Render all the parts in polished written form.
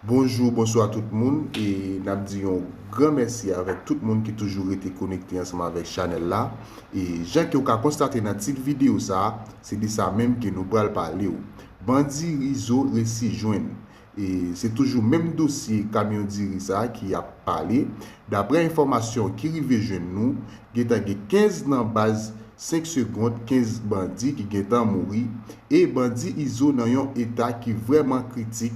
Bonjour, bonsoir tout le monde et nous disons un grand merci avec tout le monde qui toujours été connecté ensemble avec Chanel là. Et Jean qui a constaté dans cette vidéo ça, c'est de ça même que nous allons parler. Bandi Rizzo réussi joindre. Et c'est toujours le même dossier camion dirisa qui a parlé. D'après information qui arrive jeune nous, il y a 15 dans base 5 secondes 15 bandits qui sont morts et bandi Iso dans un état qui est vraiment critique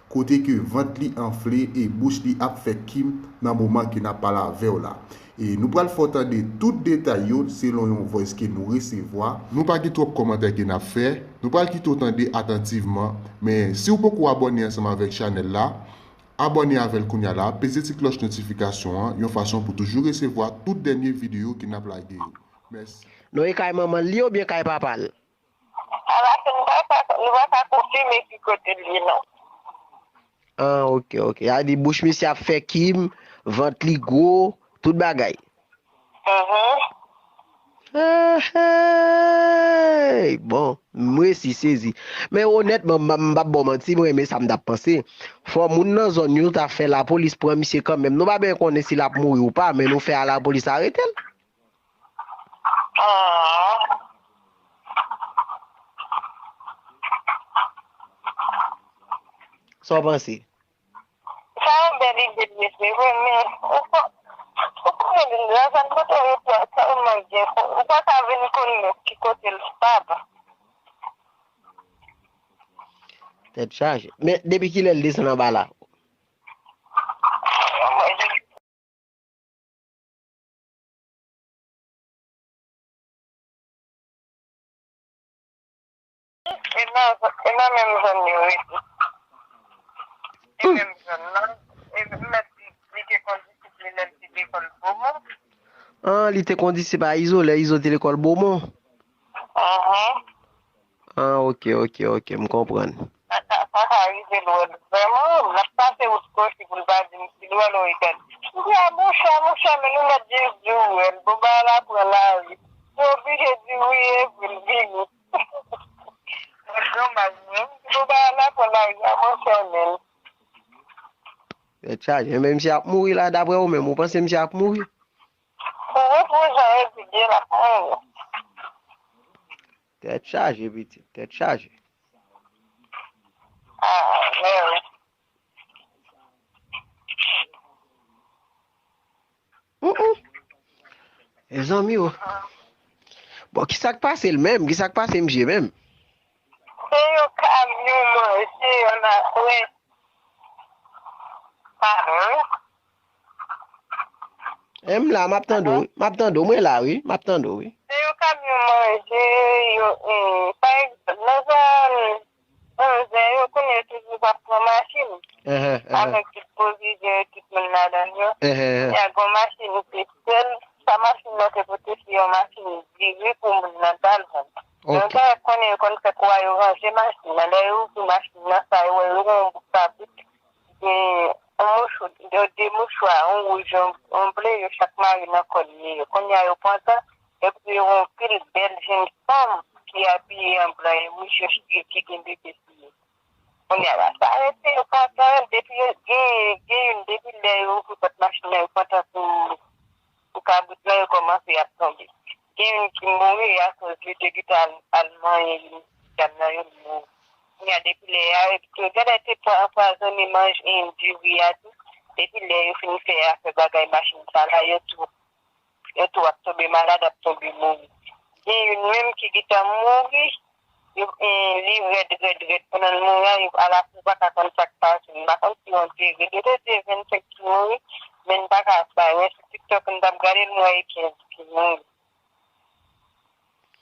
côté que ventre li enflé et bouche li a fait kim dans moment qui n'a pas la veille là. Et nous allons faire entendre tout détail selon une voice que nous recevons. Nous pas trop commentaires que nous fait, nous pas tout entendre attentivement, mais si vous pouvez abonner ensemble avec channel là, abonnez avec le là, pesez la cloche notification, une façon pour toujours recevoir toutes les dernières vidéos qui n'a pas Merci. Nou e kay maman li ou bien kay papal? Nou va pa konfirme ki kote li non. Ah, ok. A di bouche mi si a fe kim, vent li go, tout bagay. Bon, mwen si sezi. Men honetman, mbap bon manti, mwen eme sa mdap pense. Fò moun nan zon nou ta fe la polis pran misye kanmem. Nou ba ben konen si la mouri ou pa, men nou fe a la polis arretel. So panse? Sa yon beli de misme, men, ou kon yon la, san kote yon pwa, sa yon manje, ou pa sa veni kon ki kote l stab. Tèt chaje. Men, depi ki lè l desen an ba la? E nan men zon yon weti. E men zon nan, e men li ke kondisipline l ti dekol bomo. Ah, li te kondisi pa Izo, le Izo te l'ekol Beaumont. Ah, ok, m kompren. Sa ka arrive lwen. Vreman, la pase ou sko si pou l'ba di msi lwen ou eten. Mwen a moucha, men nou la di ou el. Bo ba la pou la vi. Yo bi je di ou e pou l'vini. Bo ba la pou la vi, a moucha men. Tèt chaje, men msi ap mouri la dapre ou men, mou pense msi ap mouri? Pou jan e di di la kon. Tèt chaje, biti, tèt chaje. Men. E zanmi yo. Bon, ki sak pase l menm, ki sak pase mje menm. Se yo kamyon man, se yo na we. Pardon? Em la, map tando, mwen la, oui, map tando, oui. Se yo kamyon manje, yo, pa ekzot, nan zan, yo konen toujou pa pou machin. Avèk tit pozisyon, tit men nadan yo. Ya gon machin ou pe sel, sa machin nou te pote si yo machin divi pou moun nan dal zan. Yon ka konen yo kon se kwa yo ranje machin, nan da yo pou machin nan sa yo yon bouk sa bit. De mouchwa, on rouge, on bleu, yo chak mari nan kolye yo. Kon ya yo panta, et puis yon pil bel jen femme qui a pillé un blanc et mouche qui gen de pesi. On ya la sa arrêté yo panta, depuis yon depuis le yo pou pot machine yo panta pou kabout la yo komanse a tombe. Gen yon ki mouri a cause li te gita alman yon kamnan yon mouri. On ya depuis le ya, et puis gade te empoisonné mange yon du a tout. Depuis le yo fini fe a fe bagay machine sa la yo tou ap tombe malade ap tombe mouri. Gen yon même ki gita mouri, li red, pendant le mouri, yon ala pou baka kon sak pasin, bakon si yon te red, de 25 ki mouri, men baka sa, yon si TikTok n dap gade l mwoye ki mouri.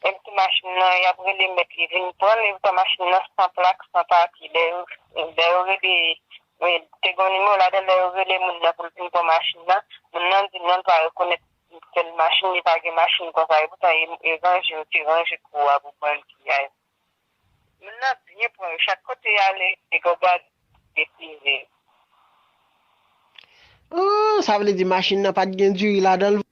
Et puis machine nan, y apre li met li vin pon, et puis machine nan sans plaque, sans parti, de te goni mou la den de rele moun nan pou fin pou machine nan, moun nan di nan pa rekonet kel machine ni pa gen machine kon sa, et pourtant e range kou a pou pon ki a. Moun nan binye pou chak kote yale, e go bag depize. Oh, sa vle di machine nan pa gen duri la dan.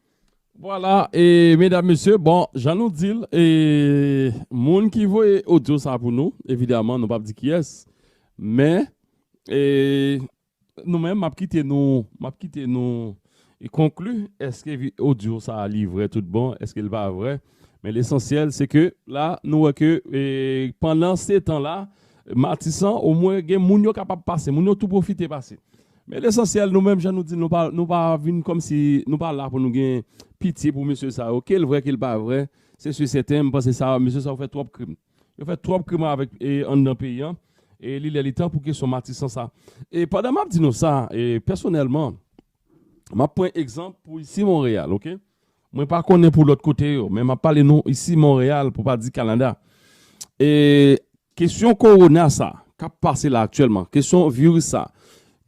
Voilà, et mesdames, messieurs, bon, j'en nous dis, et moun qui voit audio ça pour nous, évidemment, nous pas dit qui est, mais, et nous-mêmes, m'a quitté nous et conclu, est-ce que audio ça a livré tout bon, est-ce qu'il va vrai? Mais l'essentiel, c'est que là, nous voyons que pendant ces temps-là, Matissan, au moins, il y a des gens capable de passer, gens tout profiter passer. Mais l'essentiel, nous-mêmes, je nous dis, nous pas venir comme si nous pas là pour nous gagner pitié pour monsieur ça. Ok, le vrai qu'il pas vrai, c'est sur cet thème, parce que ça, monsieur ça fait trop de crimes. Il fait trop de crimes avec un pays, hein, et il est temps pour que son Matissan ça. Et pendant que je dis nous ça, et personnellement, je prends un exemple pour ici Montréal, ok? Moi, pas connais pour l'autre côté, mais je parle non ici Montréal, pour pas dire Canada. Et question corona ça, qui passe là actuellement, question virus ça.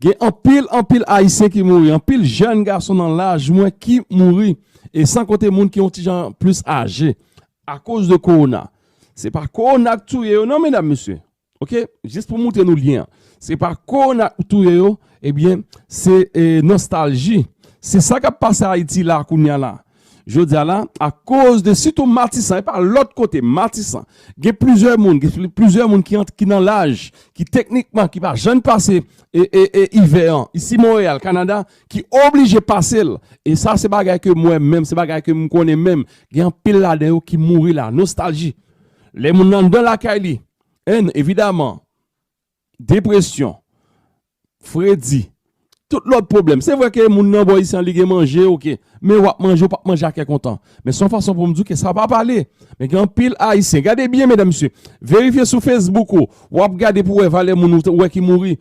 Il y a un pile haïtien qui mourit, un pile jeune garçon dans l'âge moins qui mourit, et sans compter les gens qui ont des gens plus âgés, à cause de corona. C'est pas corona qui tue, non, mesdames, messieurs. Ok? Juste pour montrer nos liens. C'est pas corona qui tue, eh bien, c'est nostalgie. C'est ça qui a passé à Haïti là, kounya là. Je dis là, à cause de surtout Matissan, et par l'autre côté, Matissan, il y a plusieurs monde qui dans l'âge, qui techniquement, qui va jeune passer et hiver, ici Montréal, Canada, qui obligé de passer. Et ça, c'est bagay que moi-même, c'est bagay que je connais même. Il y a un pile là-dedans qui mourit là, nostalgie. Les gens dans la Kaili, évidemment, dépression, Freddy, tout l'autre problème. C'est vrai que les gens nan ici en ligue manger, ok. Mais ou manger ou pas manger à quel content. Mais son façon pour me dire que ça va pas parler. Mais grand pile haïtien. Regardez bien, mesdames, messieurs. Vérifiez sur Facebook ou regardez pour voir les gens qui mourir.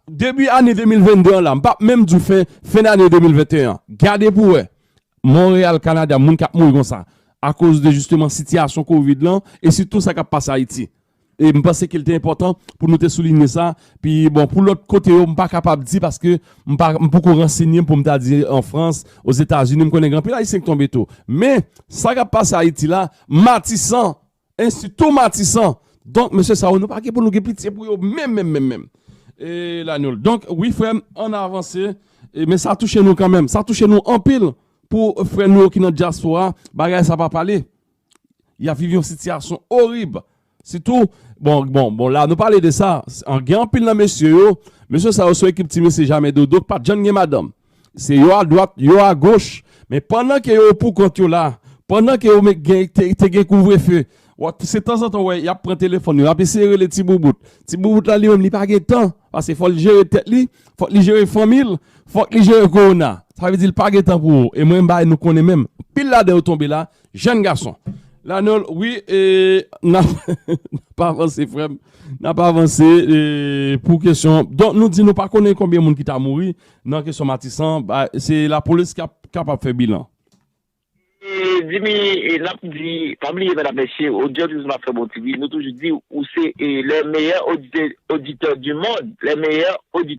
Début année 2022 là, pas même du fin année 2021. Regardez pour voir. Montréal, Canada, moun k'ap mourir comme ça. À cause de justement situation Covid là et surtout ça qui passe à Haïti. Et je pense qu'il était important pour nous te souligner ça. Puis bon, pour l'autre côté, je ne suis pas capable de dire parce que je ne suis pas beaucoup renseigné pour me dire en France, aux États-Unis, je connais grand peu là, ils sont tombés tôt. Mais ça qui passe à Haïti là, Matissan, Institut Matissan. Donc, monsieur Sao, nous pas pour nous pitié pour eux, même. Et là, nous. Donc, oui, frère, on a avancé, mais ça touche nous quand même. Ça touche nous en pile pour frère nous qui dans diaspora, bagay ça pas parler. Il y a vécu une situation horrible. C'est tout. Bon, là, nous parlons de ça. En grand pile, monsieur ça, son équipe team, c'est jamais dodo, pas de jeune madame. C'est yo à droite, yo à gauche. Mais pendant que yo pour compte là, pendant que yo te couvre-feu, c'est de temps en temps, ouais, il a pris un téléphone, il a serré les petits boubout. Petit boubout là, lui-même, il n'a pas de temps. Parce qu'il faut le gérer tête, il faut le gérer famille, il faut le gérer corona. Ça veut dire qu'il n'a pas de temps pour eux. Et moi, nous connaissons même. Pile là, de tomber là, jeune garçon. Là, non, oui, n'a pas avancé, frère. N'a pas avancé pour question. Donc, nous disons, nous pas connaître combien de monde qui t'a mouru. Dans la question Matissan, bah, c'est la police qui a capable de faire bilan. Dimi, n'a dit, pas oublier, mesdames, messieurs, aujourd'hui, nous avons fait mon TV. Nous toujours dit où c'est les meilleurs auditeurs du monde, les meilleurs auditeurs.